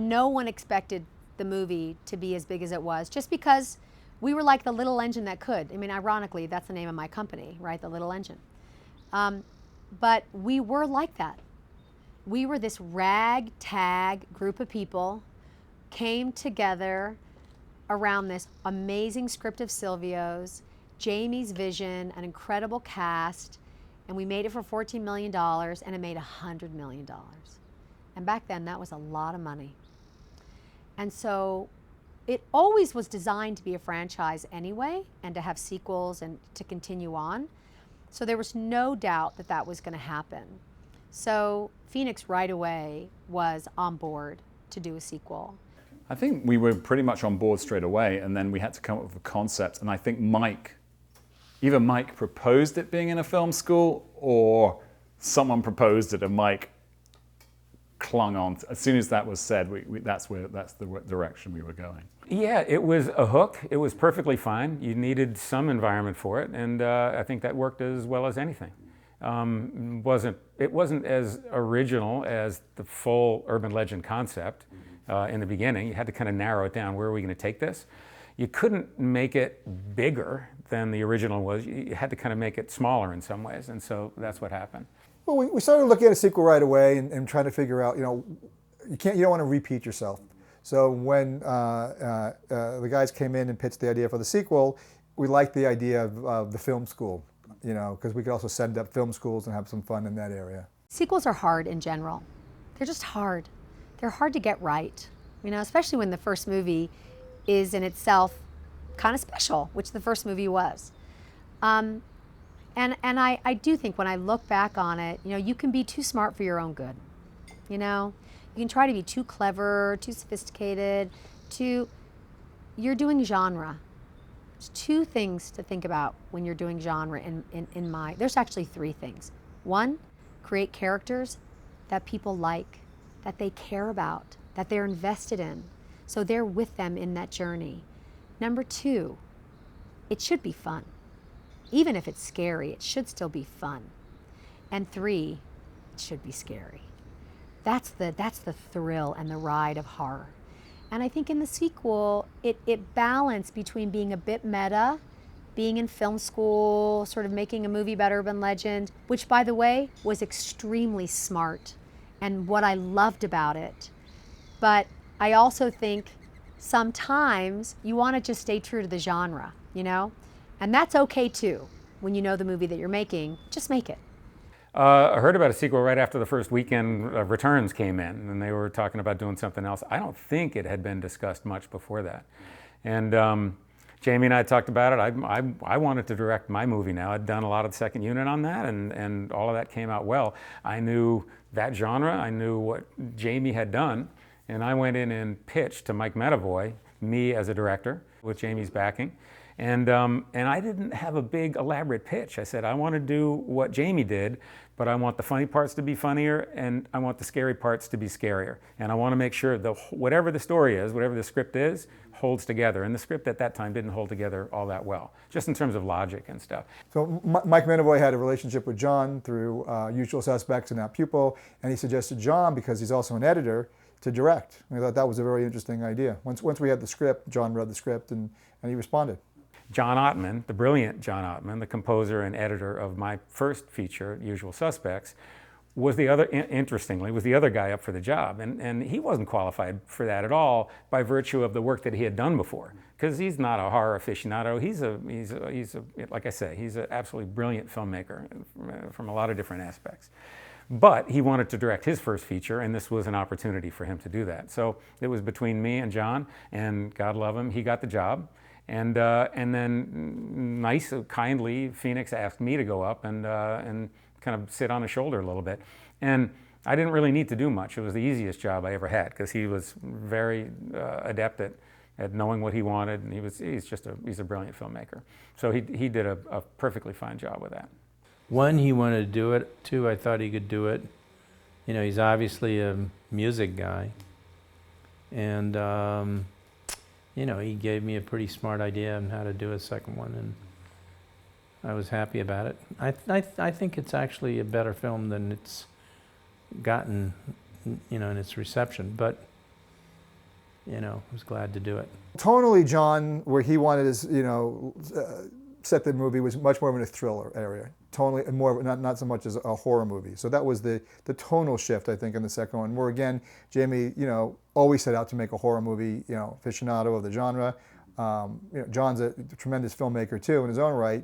no one expected the movie to be as big as it was, just because we were like the little engine that could. I mean, ironically, that's the name of my company, right? The Little Engine. But we were like that. We were this ragtag group of people, came together around this amazing script of Silvio's, Jamie's vision, an incredible cast, and we made it for $14 million, and it made $100 million. And back then, that was a lot of money. And so it always was designed to be a franchise anyway, and to have sequels and to continue on. So there was no doubt that that was going to happen. So Phoenix right away was on board to do a sequel. I think we were pretty much on board straight away, and then we had to come up with a concept. And I think either Mike proposed it being in a film school, or someone proposed it and Mike clung on. As soon as that was said, that's the direction we were going. Yeah, it was a hook. It was perfectly fine. You needed some environment for it, and I think that worked as well as anything. It wasn't as original as the full urban legend concept in the beginning. You had to kind of narrow it down. Where are we going to take this? You couldn't make it bigger than the original was. You had to kind of make it smaller in some ways, and so that's what happened. Well, we started looking at a sequel right away and trying to figure out, you don't want to repeat yourself. So when the guys came in and pitched the idea for the sequel, we liked the idea of the film school, because we could also send up film schools and have some fun in that area. Sequels are hard in general. They're just hard. They're hard to get right, especially when the first movie is in itself kind of special, which the first movie was. And I do think when I look back on it, you can be too smart for your own good. You can try to be too clever, too sophisticated, you're doing genre. There's two things to think about when you're doing genre there's actually three things. One, create characters that people like, that they care about, that they're invested in, so they're with them in that journey. Number two, it should be fun. Even if it's scary, it should still be fun. And three, it should be scary. That's the thrill and the ride of horror. And I think in the sequel, it balanced between being a bit meta, being in film school, sort of making a movie about urban legend, which, by the way, was extremely smart and what I loved about it. But I also think sometimes you want to just stay true to the genre, And that's okay too. When you know the movie that you're making, just make it. I heard about a sequel right after the first weekend returns came in, and they were talking about doing something else. I don't think it had been discussed much before that. And Jamie and I talked about it. I wanted to direct my movie now. I'd done a lot of the second unit on that, and all of that came out well. I knew that genre. I knew what Jamie had done, and I went in and pitched to Mike Medavoy, me as a director, with Jamie's backing. And I didn't have a big elaborate pitch. I said, I want to do what Jamie did, but I want the funny parts to be funnier, and I want the scary parts to be scarier. And I want to make sure whatever the story is, whatever the script is, holds together. And the script at that time didn't hold together all that well, just in terms of logic and stuff. So Mike Medavoy had a relationship with John through Usual Suspects and Now Pupil, and he suggested John, because he's also an editor, to direct. And I thought that was a very interesting idea. Once we had the script, John read the script and he responded. John Ottman, the brilliant John Ottman, the composer and editor of my first feature, Usual Suspects, interestingly, was the other guy up for the job. And he wasn't qualified for that at all by virtue of the work that he had done before. Because he's not a horror aficionado. He's like I say, he's an absolutely brilliant filmmaker from a lot of different aspects. But he wanted to direct his first feature, and this was an opportunity for him to do that. So it was between me and John, and God love him, he got the job. And then kindly, Phoenix asked me to go up and kind of sit on his shoulder a little bit. And I didn't really need to do much. It was the easiest job I ever had, because he was very adept at knowing what he wanted, and he's a brilliant filmmaker. So he did a perfectly fine job with that. One, he wanted to do it. Two, I thought he could do it. He's obviously a music guy. And he gave me a pretty smart idea on how to do a second one, and I was happy about it. I think it's actually a better film than it's gotten, in its reception. But was glad to do it. Tonally, John, where he wanted to, set the movie was much more in a thriller area. Tonally, and more not so much as a horror movie. So that was the tonal shift, I think, in the second one. Where again, Jamie, always set out to make a horror movie, aficionado of the genre. John's a tremendous filmmaker too in his own right,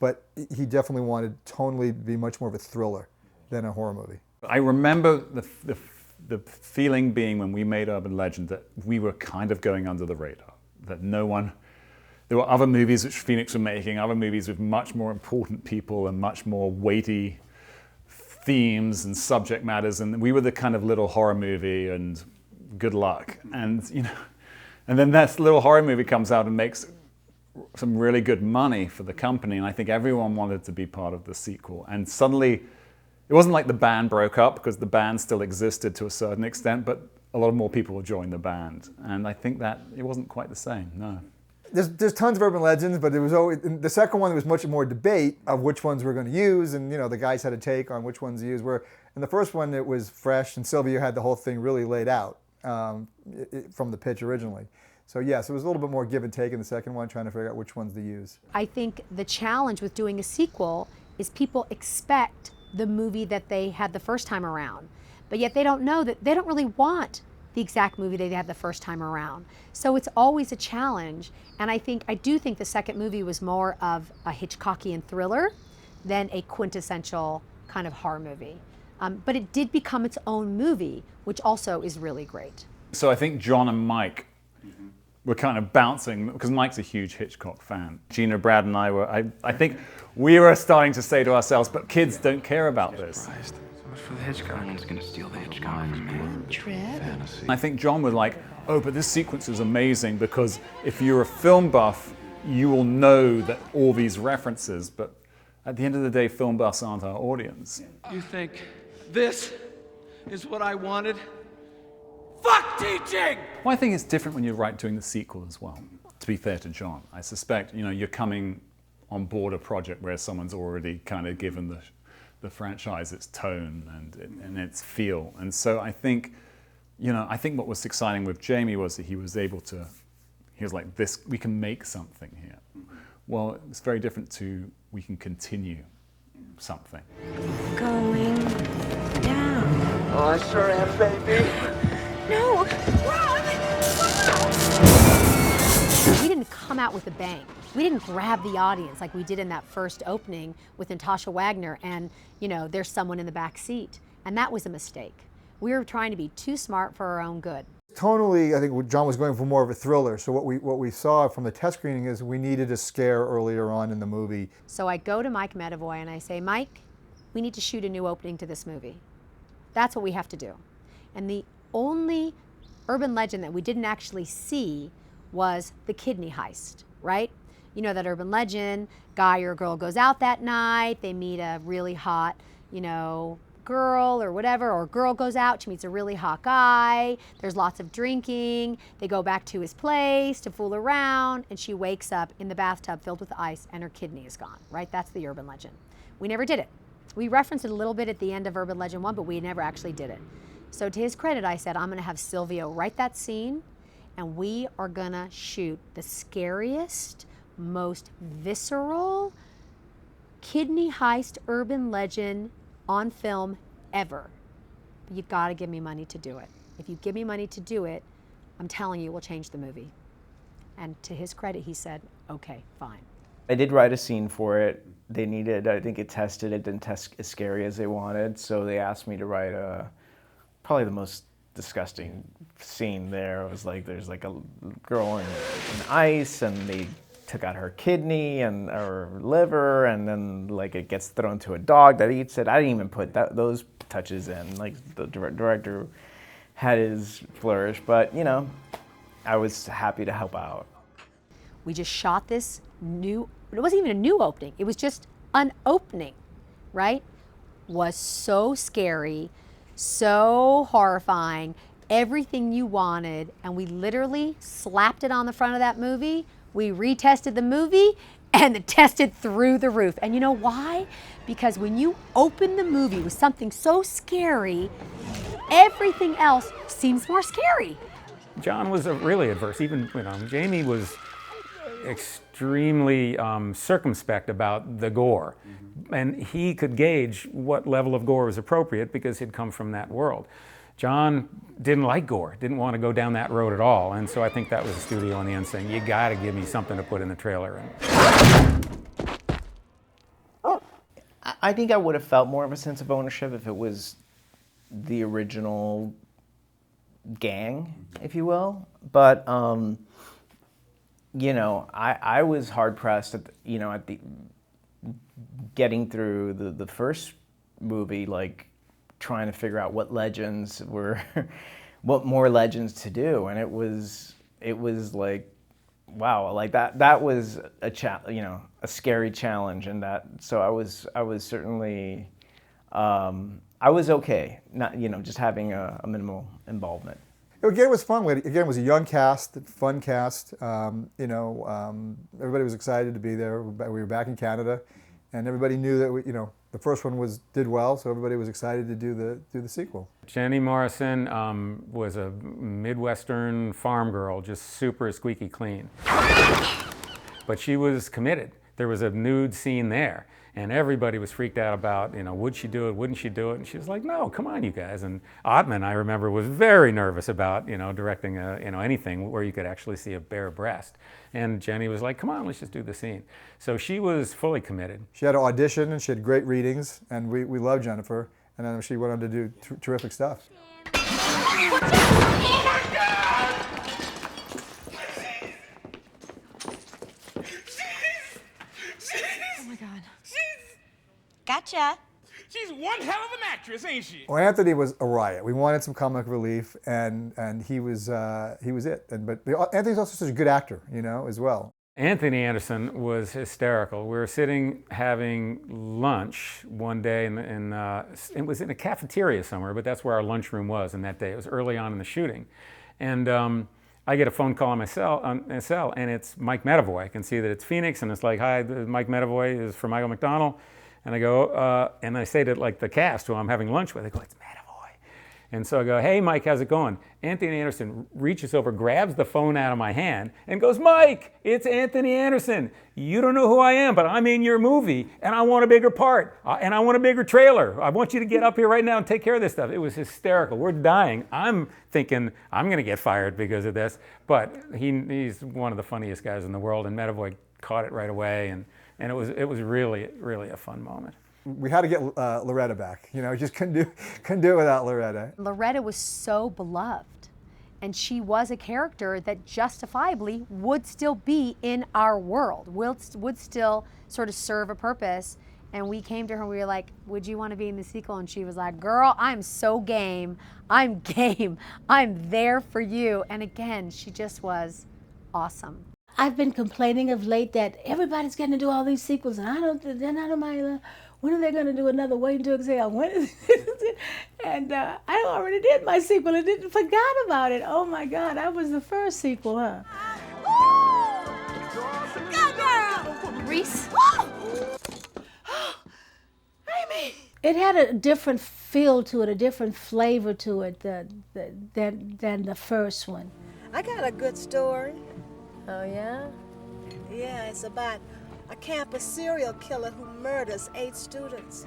but he definitely wanted tonally to be much more of a thriller than a horror movie. I remember the feeling being when we made Urban Legend that we were kind of going under the radar, that there were other movies which Phoenix were making, other movies with much more important people and much more weighty themes and subject matters, and we were the kind of little horror movie and good luck. And then that little horror movie comes out and makes some really good money for the company, and I think everyone wanted to be part of the sequel. And suddenly, it wasn't like the band broke up, because the band still existed to a certain extent, but a lot more people joined the band. And I think that it wasn't quite the same, no. There's tons of urban legends, but there was always, in the second one, there was much more debate of which ones we're going to use, and the guys had a take on which ones to use. Where in the first one, it was fresh, and Silvio had the whole thing really laid out from the pitch originally. So yes, it was a little bit more give and take in the second one, trying to figure out which ones to use. I think the challenge with doing a sequel is people expect the movie that they had the first time around, but yet they don't know that they don't really want the exact movie they had the first time around. So it's always a challenge, and I do think the second movie was more of a Hitchcockian thriller than a quintessential kind of horror movie. But it did become its own movie, which also is really great. So I think John and Mike were kind of bouncing, because Mike's a huge Hitchcock fan. Gina, Brad, and I were, I think we were starting to say to ourselves, but kids don't care about this. So much for the Hitchcock. No one's gonna steal the Hitchcock from me. Trip. I think John was like, oh, but this sequence is amazing, because if you're a film buff, you will know that all these references, but at the end of the day, film buffs aren't our audience. You think this is what I wanted? Fuck teaching! Well, I think it's different when you're doing the sequel as well, to be fair to John. I suspect, you're coming on board a project where someone's already kind of given the franchise its tone and its feel. And so I think what was exciting with Jamie was that he was like, this, we can make something here. Well, it's very different to, we can continue something. Going down. Oh, I sure am, baby. No, We didn't come out with a bang. We didn't grab the audience like we did in that first opening with Natasha Wagner and, there's someone in the back seat. And that was a mistake. We were trying to be too smart for our own good. Tonally, I think John was going for more of a thriller. So what we saw from the test screening is we needed a scare earlier on in the movie. So I go to Mike Medavoy and I say, Mike, we need to shoot a new opening to this movie. That's what we have to do. And the only urban legend that we didn't actually see was the kidney heist, right? That urban legend, guy or girl goes out that night, they meet a really hot, girl or whatever, or girl goes out, she meets a really hot guy, there's lots of drinking, they go back to his place to fool around, and she wakes up in the bathtub filled with ice and her kidney is gone, right? That's the urban legend. We never did it. We referenced it a little bit at the end of Urban Legend 1, but we never actually did it. So to his credit, I said, I'm gonna have Silvio write that scene, and we are gonna shoot the scariest, most visceral kidney heist urban legend on film ever. But you've gotta give me money to do it. If you give me money to do it, I'm telling you, we'll change the movie. And to his credit, he said, okay, fine. I did write a scene for it. They needed, I think it didn't test as scary as they wanted, so they asked me to write probably the most disgusting scene there. It was like, there's like a girl in ice, and they took out her kidney and her liver, and then like it gets thrown to a dog that eats it. I didn't even put those touches in. Like the director had his flourish, but I was happy to help out. We just shot this it wasn't even a new opening, it was just an opening, right? Was so scary, so horrifying, everything you wanted, and we literally slapped it on the front of that movie. We retested the movie, and it tested through the roof. And you know why? Because when you open the movie with something so scary, everything else seems more scary. John was really adverse. Even, Jamie was extremely circumspect about the gore. And he could gauge what level of gore was appropriate because he'd come from that world. John didn't like gore, didn't want to go down that road at all. And so I think that was the studio on the end saying, you got to give me something to put in the trailer. I think I would have felt more of a sense of ownership if it was the original gang, if you will. But, I was hard pressed at the getting through the first movie, like trying to figure out what legends were, what more legends to do, and it was like, wow, like that was a scary challenge, and so I was certainly I was okay, not just having a minimal involvement. Again, it was fun. Again, it was a young cast, fun cast. Everybody was excited to be there. We were back in Canada, and everybody knew that the first one did well, so everybody was excited to do the sequel. Jenny Morrison was a Midwestern farm girl, just super squeaky clean. But she was committed. There was a nude scene there, and everybody was freaked out about, would she do it, wouldn't she do it? And she was like, no, come on, you guys. And Ottman, I remember, was very nervous about, directing anything where you could actually see a bare breast. And Jenny was like, come on, let's just do the scene. So she was fully committed. She had an audition, and she had great readings, and we loved Jennifer. And then she went on to do terrific stuff. Gotcha. She's one hell of an actress, ain't she? Well, Anthony was a riot. We wanted some comic relief, and he was it. But Anthony's also such a good actor, as well. Anthony Anderson was hysterical. We were sitting having lunch one day, and it was in a cafeteria somewhere, but that's where our lunchroom was. And that day, it was early on in the shooting, and I get a phone call on my cell, and it's Mike Medavoy. I can see that it's Phoenix, and it's like, hi, Mike Medavoy is for Michael McDonald. And I go, and I say to the cast who I'm having lunch with, I go, it's Medavoy. And so I go, hey, Mike, how's it going? Anthony Anderson reaches over, grabs the phone out of my hand, and goes, Mike, it's Anthony Anderson. You don't know who I am, but I'm in your movie, and I want a bigger part, and I want a bigger trailer. I want you to get up here right now and take care of this stuff. It was hysterical. We're dying. I'm thinking I'm going to get fired because of this, but he's one of the funniest guys in the world, and Medavoy caught it right away, and it was really, really a fun moment. We had to get Loretta back. Just couldn't do it without Loretta. Loretta was so beloved, and she was a character that justifiably would still be in our world, would still sort of serve a purpose. And we came to her and we were like, would you want to be in the sequel? And she was like, girl, I'm so game. I'm game. I'm there for you. And again, she just was awesome. I've been complaining of late that everybody's going to do all these sequels, and they're not on my. When are they going to do another Wait Until Exhale? When is it? And I already did my sequel and forgot about it. Oh my God, that was the first sequel, huh? Go girl! Reese. Amy. It had a different feel to it, a different flavor to it than the first one. I got a good story. Oh, yeah? Yeah, it's about a campus serial killer who murders 8 students.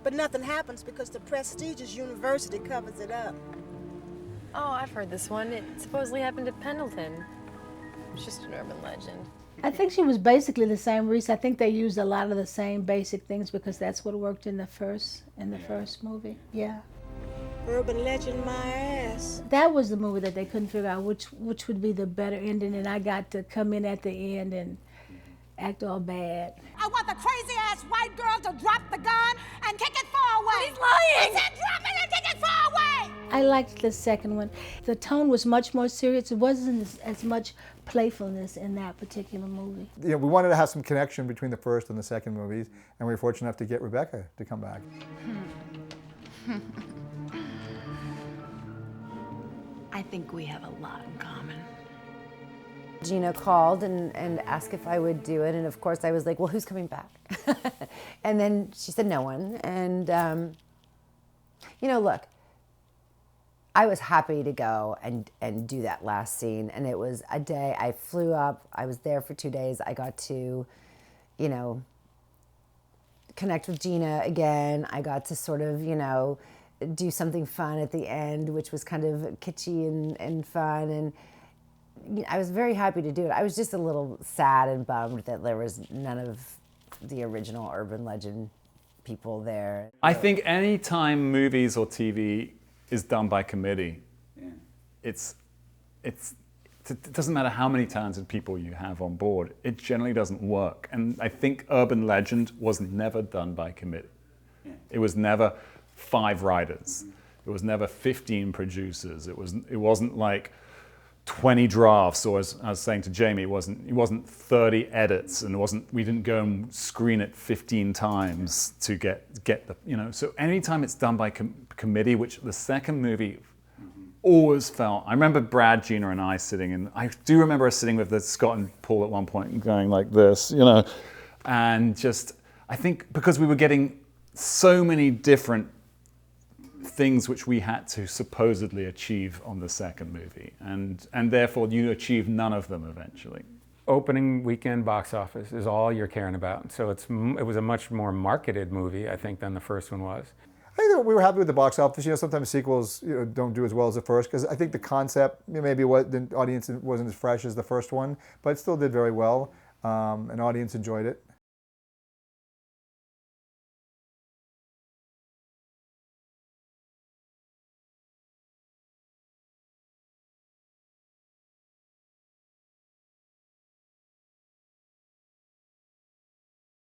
But nothing happens because the prestigious university covers it up. Oh, I've heard this one. It supposedly happened at Pendleton. It's just an urban legend. I think she was basically the same Reese. I think they used a lot of the same basic things because that's what worked in the first movie. Yeah. Urban legend my ass. That was the movie that they couldn't figure out which would be the better ending, and I got to come in at the end and act all bad. I want the crazy-ass white girl to drop the gun and kick it far away. He's lying. I said drop it and kick it far away. I liked the second one. The tone was much more serious. It wasn't as much playfulness in that particular movie. We wanted to have some connection between the first and the second movies, and we were fortunate enough to get Rebecca to come back. I think we have a lot in common. Gina called and asked if I would do it, and of course I was like, well, who's coming back? And then she said no one, and look, I was happy to go and do that last scene. And it was a day, I flew up, I was there for 2 days. I got to, you know, connect with Gina again. I got to sort of, you know, do something fun at the end, which was kind of kitschy and fun. And you know, I was very happy to do it. I was just a little sad and bummed that there was none of the original Urban Legend people there. I think any time movies or TV is done by committee, it doesn't matter how many talented people you have on board, it generally doesn't work. And I think Urban Legend was never done by committee. It was never 5 writers. It was never 15 producers. It wasn't like 20 drafts, or as I was saying to Jamie, it wasn't 30 edits, and we didn't go and screen it 15 times to get the, you know. So anytime it's done by committee, which the second movie always felt. I remember Brad, Gina, and I sitting in. I do remember us sitting with Scott and Paul at one point and going like this, you know, and just I think because we were getting so many different things which we had to supposedly achieve on the second movie, and therefore you achieve none of them eventually. Opening weekend box office is all you're caring about. So it was a much more marketed movie, I think, than the first one was. I think that we were happy with the box office. You know, sometimes sequels, you know, don't do as well as the first, because I think the concept, maybe the audience wasn't as fresh as the first one, but it still did very well. An audience enjoyed it.